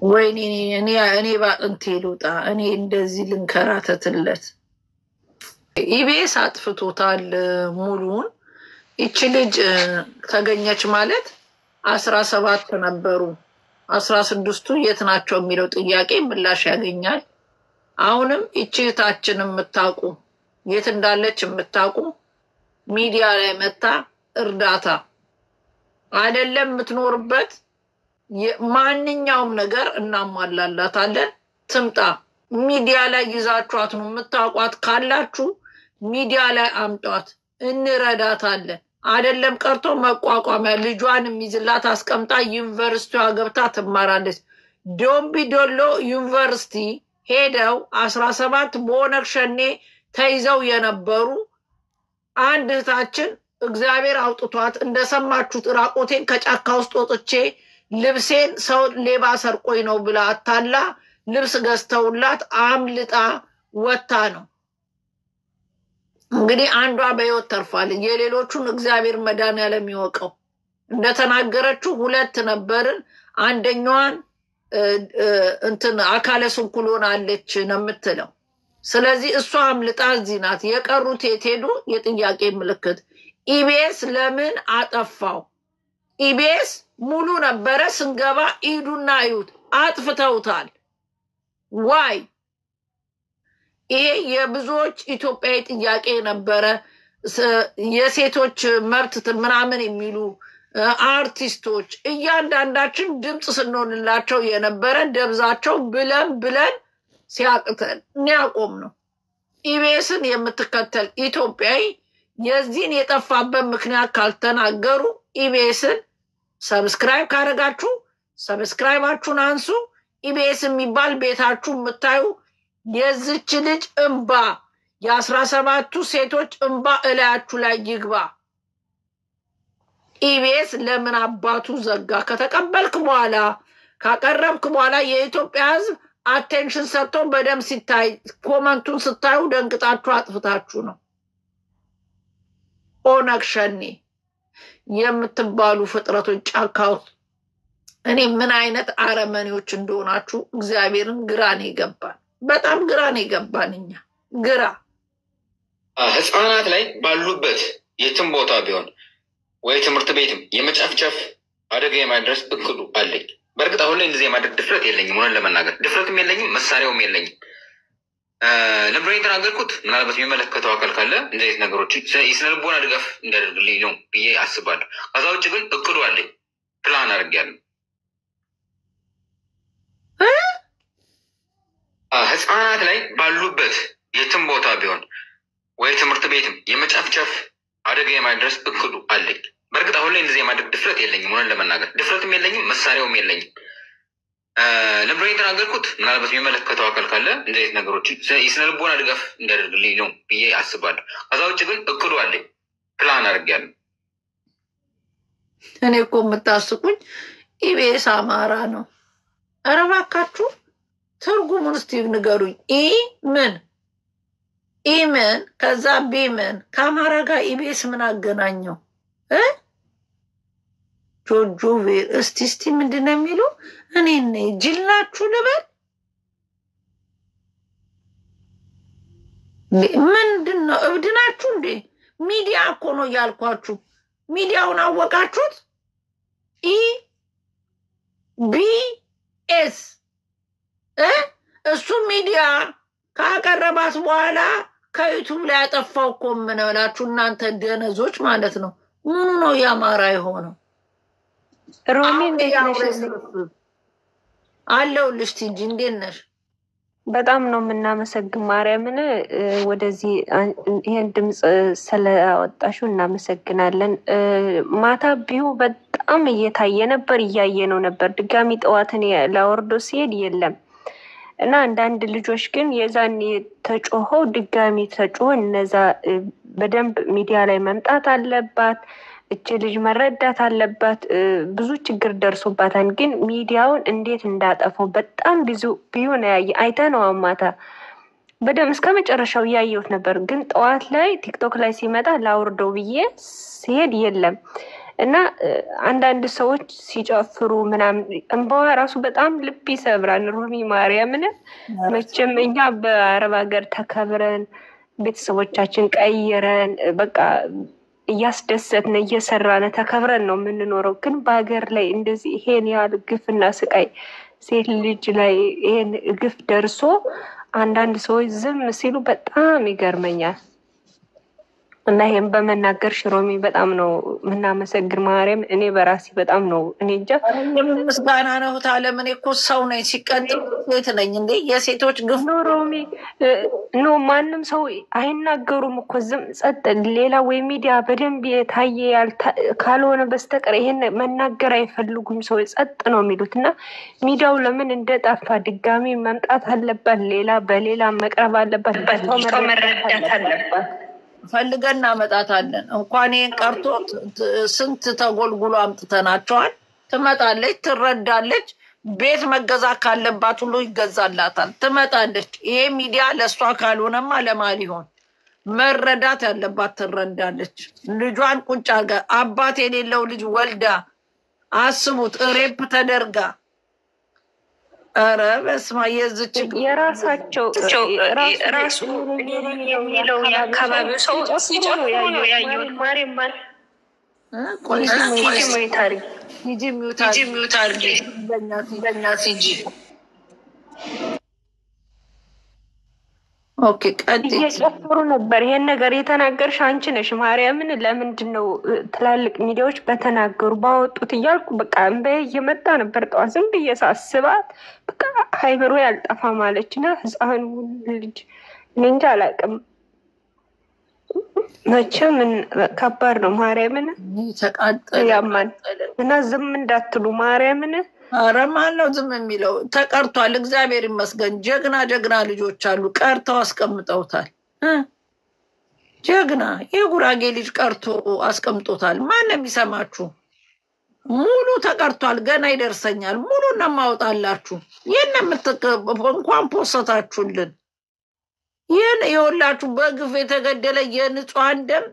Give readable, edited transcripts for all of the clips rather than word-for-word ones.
ወይኔ እኔ ባጥንቴ ልውጣ። እኔ እንደዚህ ልንከራተትለት። ኢቢኤስ አጥፍቶታል ሙሉውን። ይቺ ልጅ ተገኘች ማለት 17 ነበሩ። 16ቱ የት ናቸው የሚለው ጥያቄ ምላሽ ያገኛል። አሁንም ይቺ እህታችን የምታውቁ የት እንዳለች የምታውቁ ሚዲያ ላይ መታ እርዳታ አይደለም የምትኖርበት ማንኛውም ነገር እናሟላላታለን። ትምጣ። ሚዲያ ላይ ይዛችኋት ነው የምታውቋት ካላችሁ ሚዲያ ላይ አምጧት፣ እንረዳታለን። አይደለም ቀርቶ መቋቋሚያ ልጇን የሚይዝላት አስቀምጣ ዩኒቨርሲቲዋ ገብታ ትማራለች። ዶምቢ ዶሎ ዩኒቨርሲቲ ሄደው 17 በኦነግ ሸኔ ተይዘው የነበሩ አንድ እህታችን እግዚአብሔር አውጥቷት እንደሰማችሁት ራቆቴን ከጫካ ውስጥ ወጥቼ ልብሴን ሰው ሌባ ሰርቆኝ ነው ብላ አታላ ልብስ ገዝተውላት አምልጣ ወታ ነው። እንግዲህ አንዷ በህይወት ተርፋለች። የሌሎቹን እግዚአብሔር መድኃኒዓለም ይወቀው። እንደተናገረችው 2 ነበርን። አንደኛዋን እንትን አካለ ስንኩል ሆናለች ነው የምትለው። ስለዚህ እሷ አምልጣ እዚህ ናት። የቀሩት የት ሄዱ? የጥያቄ ምልክት። ኢቢኤስ ለምን አጠፋው? ኢቢኤስ ሙሉ ነበረ። ስንገባ ኢዱና እዩት፣ አጥፍተውታል። ዋይ? ይሄ የብዙዎች ኢትዮጵያዊ ጥያቄ ነበረ። የሴቶች መብት ምናምን የሚሉ አርቲስቶች እያንዳንዳችን ድምፅ ስንሆንላቸው የነበረ ደብዛቸው ብለን ሲያቅተን ያቆም ነው። ኢቢኤስን የምትከተል ኢትዮጵያዊ የዚህን የጠፋበት ምክንያት ካልተናገሩ ኢቢኤስን ሰብስክራይብ ካደረጋችሁ ሰብስክራይባችሁን አንሱ። ኢቢኤስ የሚባል ቤታችሁ የምታዩ የዝች ልጅ እንባ የ17ቱ ሴቶች እንባ እላያችሁ ላይ ይግባ። ኢቢኤስ ለምን አባቱ ዘጋ? ከተቀበልክ በኋላ ካቀረብክ በኋላ የኢትዮጵያ ሕዝብ አቴንሽን ሰጥቶ በደም ሲታይ ኮመንቱን ስታዩ ደንግጣችሁ አጥፍታችሁ ነው። ኦነግ ሸኔ የምትባሉ ፍጥረቶች ጫካ ውስጥ እኔ ምን አይነት አረመኔዎች እንደሆናችሁ እግዚአብሔርን ግራን ይገባል። በጣም ግራን ይገባን። እኛ ግራ ህፃናት ላይ ባሉበት የትም ቦታ ቢሆን ወይ ትምህርት ቤትም የመጨፍጨፍ አደጋ የማድረስ እቅዱ አለኝ። በእርግጥ አሁን ላይ እንደዚህ የማድረግ ድፍረት የለኝም። ሆነን ለመናገር ድፍረትም የለኝም፣ መሳሪያውም የለኝም። ለምንድን ነው የተናገርኩት? ምናልባት የሚመለከተው አካል ካለ እንደዚህ ነገሮች የስነ ልቦና ድጋፍ እንዲያደርግልኝ ነው ብዬ አስባለሁ። ከዛ ውጭ ግን እቅዱ አለኝ፣ ፕላን አድርጌያለሁ። ህፃናት ላይ ባሉበት የትም ቦታ ቢሆን ወይ ትምህርት ቤትም የመጨፍጨፍ አደጋ የማድረስ እቅዱ አለኝ። በእርግጥ አሁን ላይ እንደዚህ የማድረግ ድፍረት የለኝም። ሆነን ለመናገር ድፍረትም የለኝም፣ መሳሪያውም የለኝም። ለምንድን ነው የተናገርኩት? ምናልባት የሚመለከተው አካል ካለ እንደዚህ ነገሮች የስነ ልቦና ድጋፍ እንዲያደርግልኝ ነው ብዬ አስባለሁ። ከዛ ውጭ ግን እቅዱ አለኝ፣ ፕላን አድርጌያለሁ። እኔ እኮ የምታስቁኝ ኢቢኤስ አማራ ነው። ኧረ እባካችሁ ትርጉሙን እስቲ ንገሩኝ። ምን ከዛ ቢምን ከአማራ ጋር ኢቢኤስ ምን አገናኘው? ጆጆ ቬር እስቲ ምንድን ነው የሚሉ? እኔ ጅል ናችሁ ልበል? ምንድን ነው እብድ ናችሁ እንዴ? ሚዲያ እኮ ነው እያልኳችሁ። ሚዲያውን አወቃችሁት? ኢቢኤስ እሱ ሚዲያ ካቀረባት በኋላ ከዩቱብ ላይ ያጠፋው እኮ የምንላችሁ እናንተ ደነዞች ማለት ነው። ምኑ ነው የአማራ የሆነው? ሮሚ እንዴት ነሽ? አለሁልሽ እንጂ እንዴት ነሽ? በጣም ነው የምናመሰግን ማርያምን ወደዚህ ይሄን ድምፅ ስለአወጣሽው እናመሰግናለን። ማታ ቢዩ በጣም እየታየ ነበር፣ እያየ ነበር። ድጋሚ ጠዋትን ላወርዶ ሲሄድ የለም እና አንዳንድ ልጆች ግን የዛን ተጮኸው ድጋሚ ተጮኸ። እነዛ በደንብ ሚዲያ ላይ መምጣት አለባት። እች ልጅ መረዳት አለባት። ብዙ ችግር ደርሶባታል። ግን ሚዲያውን እንዴት እንዳጠፈው በጣም ብዙ ቢሆን አይተነው ማታ በደም እስከ መጨረሻው እያየሁት ነበር። ግን ጠዋት ላይ ቲክቶክ ላይ ሲመጣ ላውርደው ብዬ ሲሄድ የለም እና አንዳንድ ሰዎች ሲጨፍሩ ምናምን እንባዋ ራሱ በጣም ልብ ይሰብራል። ሮሚ ማርያምን መቼም እኛ በአረብ ሀገር ተከብረን ቤተሰቦቻችን ቀይረን በቃ እያስደሰትን እየሰራን ተከብረን ነው የምንኖረው። ግን በሀገር ላይ እንደዚህ ይሄን ያህል ግፍና ስቃይ ሴት ልጅ ላይ ይሄን ግፍ ደርሶ አንዳንድ ሰዎች ዝም ሲሉ በጣም ይገርመኛል። እና ይሄን በመናገር ሽሮሚ በጣም ነው የምናመሰግን ማርያም። እኔ በራሴ በጣም ነው እኔ እንጃ ምስጋና ነው ታለም። እኔ እኮ ሰው ነኝ፣ ሲቀጥል ሴት ነኝ እንዴ። የሴቶች ግፍ ኖ ሮሚ ኖ ማንም ሰው አይናገሩም እኮ ዝም ጸጥ። ሌላ ወይ ሚዲያ በደንብ የታየ ካልሆነ በስተቀር ይሄን መናገር አይፈልጉም። ሰው ጸጥ ነው የሚሉት። እና ሚዲያው ለምን እንደጠፋ ድጋሚ መምጣት አለባት። ሌላ በሌላ መቅረብ አለባት። በሰው መረዳት አለባት። ፈልገን እናመጣታለን። እንኳን ይሄን ቀርቶ ስንት ተጎልጉሎ አምጥተናቸዋል። ትመጣለች፣ ትረዳለች። ቤት መገዛት ካለባት ሁሉ ይገዛላታል። ትመጣለች። ይሄ ሚዲያ ለእሷ ካልሆነማ ለማን ሊሆን? መረዳት ያለባት ትረዳለች። ልጇን ቁጭ አርጋ አባት የሌለው ልጅ ወልዳ አስቡት፣ ሬፕ ተደርጋ። ኧረ በስመ አብ የዝች የራሳቸው ራሱ የሚለው የአካባቢው ሰው ሲጨፍሩ ነው ያየሁት። ማሬማን እየጨፈሩ ነበር። ይሄን ነገር የተናገርሽ አንቺ ነሽ ማርያምን። ለምንድን ነው ትላልቅ ሚዲያዎች በተናገሩ ባወጡት እያልኩ በቃ እንበይ እየመጣ ነበር። ጠዋት ዝም ብዬ ሳስባት በቃ ሃይብሮ ያልጠፋ ማለች እና ህፃኑ ልጅ እንጃ አላውቅም። መቼም ከባድ ነው ማርያምን። ያማን እና ዝም እንዳትሉ ማርያምን። ኧረ ማን ነው ዝም የሚለው? ተቀርቷል። እግዚአብሔር ይመስገን። ጀግና ጀግና ልጆች አሉ፣ ቀርተው አስቀምጠውታል። ጀግና የጉራጌ ልጅ ቀርቶ አስቀምጦታል። ማን ነው የሚሰማችሁ? ሙሉ ተቀርቷል። ገና ይደርሰኛል። ሙሉ ነው የማወጣላችሁ። ይህን እንኳን ፖሰታችሁልን። ይህን የወላችሁ በግፍ የተገደለ የንጹሐን ደም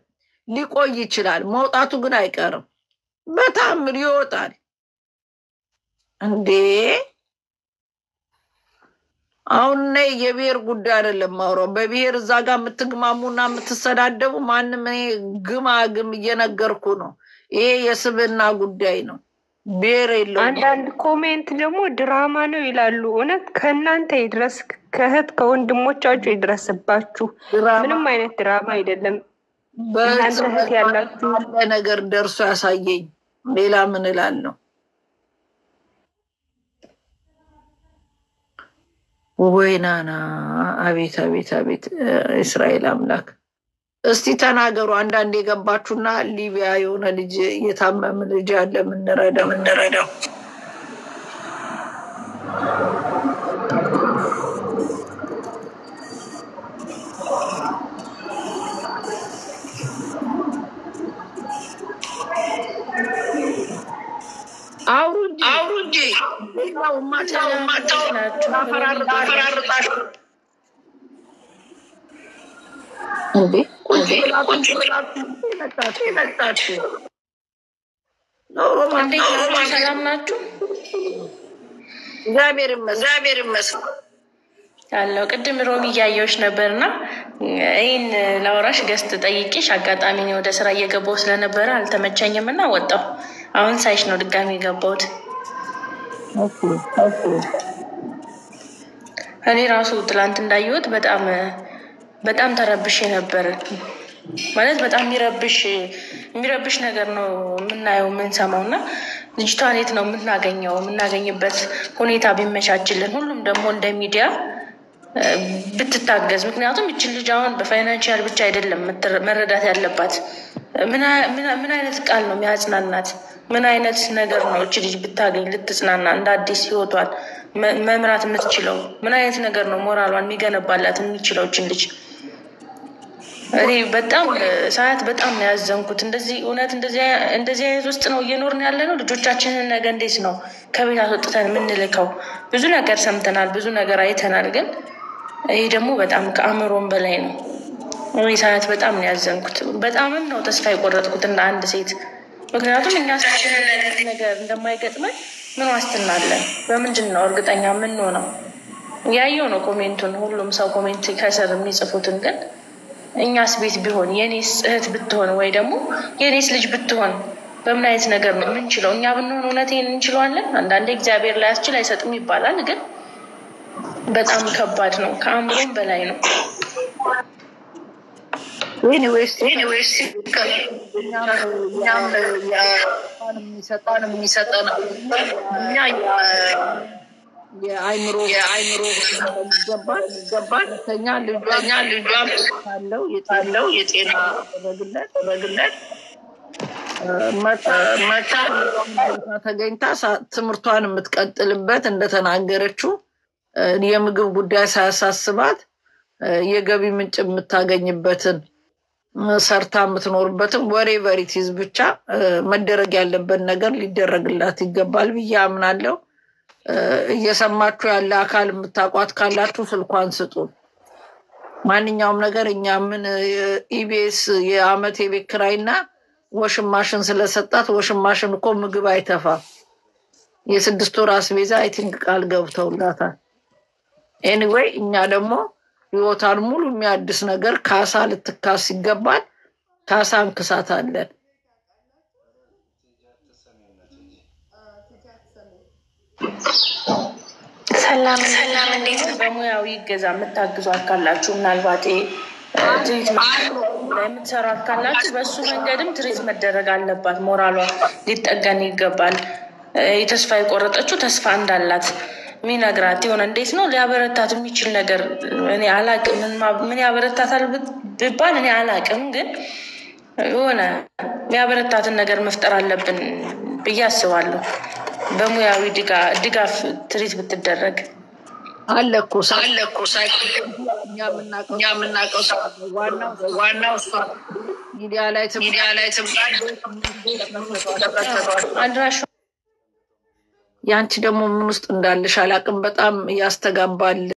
ሊቆይ ይችላል፣ መውጣቱ ግን አይቀርም። በታምር ይወጣል። እንዴ አሁን የብሔር ጉዳይ አይደለም ማውራው። በብሔር እዛ ጋር የምትግማሙና የምትሰዳደቡ ማንም እኔ ግም እየነገርኩ ነው። ይሄ የስብና ጉዳይ ነው፣ ብሔር የለውም። አንዳንድ ኮሜንት ደግሞ ድራማ ነው ይላሉ። እውነት ከእናንተ ይድረስ፣ ከእህት ከወንድሞቻችሁ ይድረስባችሁ። ምንም አይነት ድራማ አይደለም። እናንተ እህት ያላችሁ ነገር ደርሶ ያሳየኝ። ሌላ ምን እላለሁ? ወይናና አቤት አቤት አቤት! እስራኤል አምላክ እስቲ ተናገሩ። አንዳንድ የገባችሁና ሊቢያ የሆነ ልጅ የታመመ ልጅ አለ ምንረዳው አውሩ እንጂ ሰላም ናችሁ? እግዚአብሔር ይመስገን ያለው። ቅድም ሮሚ እያየሁሽ ነበርና ይህን ላውራሽ ገስት ጠይቄሽ አጋጣሚ ወደ ስራ እየገባሁ ስለነበረ አልተመቸኝም እና ወጣሁ። አሁን ሳይሽ ነው ድጋሚ የገባሁት። እኔ ራሱ ትላንት እንዳየሁት በጣም ተረብሼ ነበር። ማለት በጣም የሚረብሽ ነገር ነው የምናየው የምንሰማው። እና ልጅቷን የት ነው የምናገኝበት ሁኔታ ቢመቻችልን፣ ሁሉም ደግሞ እንደ ሚዲያ ብትታገዝ። ምክንያቱም ይችን ልጅ አሁን በፋይናንሻል ብቻ አይደለም መረዳት ያለባት። ምን አይነት ቃል ነው የሚያጽናናት? ምን አይነት ነገር ነው እች ልጅ ብታገኝ ልትጽናና እንደ አዲስ ህይወቷን መምራት የምትችለው? ምን አይነት ነገር ነው ሞራሏን የሚገነባላት የሚችለው እችን ልጅ? እኔ በጣም ሰዓት በጣም ነው ያዘንኩት። እንደዚህ አይነት ውስጥ ነው እየኖርን ያለ ነው። ልጆቻችንን ነገ እንዴት ነው ከቤት አስወጥተን የምንልከው? ብዙ ነገር ሰምተናል፣ ብዙ ነገር አይተናል። ግን ይህ ደግሞ በጣም ከአእምሮም በላይ ነው። እኔ ሰዓት በጣም ነው ያዘንኩት። በጣምም ነው ተስፋ የቆረጥኩት እንደ አንድ ሴት። ምክንያቱም እኛ ነገር እንደማይገጥመን ምን ዋስትና አለን? በምንድን ነው እርግጠኛ ምን ነው? ያየው ነው ኮሜንቱን፣ ሁሉም ሰው ኮሜንት ከስር የሚጽፉትን። ግን እኛስ ቤት ቢሆን የኔስ እህት ብትሆን ወይ ደግሞ የኔስ ልጅ ብትሆን በምን አይነት ነገር ነው የምንችለው? እኛ ብንሆን እውነቴን እንችለዋለን? አንዳንዴ እግዚአብሔር ላይ ያስችል አይሰጥም ይባላል፣ ግን በጣም ከባድ ነው፣ ከአእምሮም በላይ ነው። ኤኒዌይስ የሚሰጠን እኛ የአይምሮ ይገባል። ከኛ ልጇም ካለው የጤና ረግለት መታ ተገኝታ ትምህርቷን የምትቀጥልበት እንደተናገረችው የምግብ ጉዳይ ሳያሳስባት የገቢ ምንጭ የምታገኝበትን ሰርታ የምትኖርበትን ወሬ ቨሪቲዝ ብቻ መደረግ ያለበት ነገር ሊደረግላት ይገባል ብዬ አምናለሁ። እየሰማችሁ ያለ አካል የምታውቋት ካላችሁ ስልኳን ስጡን። ማንኛውም ነገር እኛ ምን ኢቢኤስ የአመት የቤት ኪራይና ወሽማሽን ስለሰጣት ወሽማሽን እኮ ምግብ አይተፋም። የ6 ወር አስቤዛ አይ ቲንክ ቃል ገብተውላታል። ኤኒዌይ እኛ ደግሞ ህይወታን ሙሉ የሚያድስ ነገር ካሳ ልትካስ ይገባል። ካሳ እንክሳታለን። ሰላም እንዴት ነው? በሙያዊ ይገዛ የምታግዟት ካላችሁ ምናልባት ትሪት የምትሰራት ካላችሁ በእሱ መንገድም ትሪት መደረግ አለባት። ሞራሏ ሊጠገን ይገባል። የተስፋ የቆረጠችው ተስፋ እንዳላት ሚነግራት የሆነ እንዴት ነው ሊያበረታት የሚችል ነገር እኔ አላቅም። ምን ያበረታታል ቢባል እኔ አላቅም፣ ግን የሆነ የሚያበረታትን ነገር መፍጠር አለብን ብዬ አስባለሁ። በሙያዊ ድጋፍ ትሪት ብትደረግ አለኩ የምናውቀው ዋናው እሷ ሚዲያ ላይ አድራሻ ያንቺ ደግሞ ምን ውስጥ እንዳለሽ አላቅም። በጣም ያስተጋባል።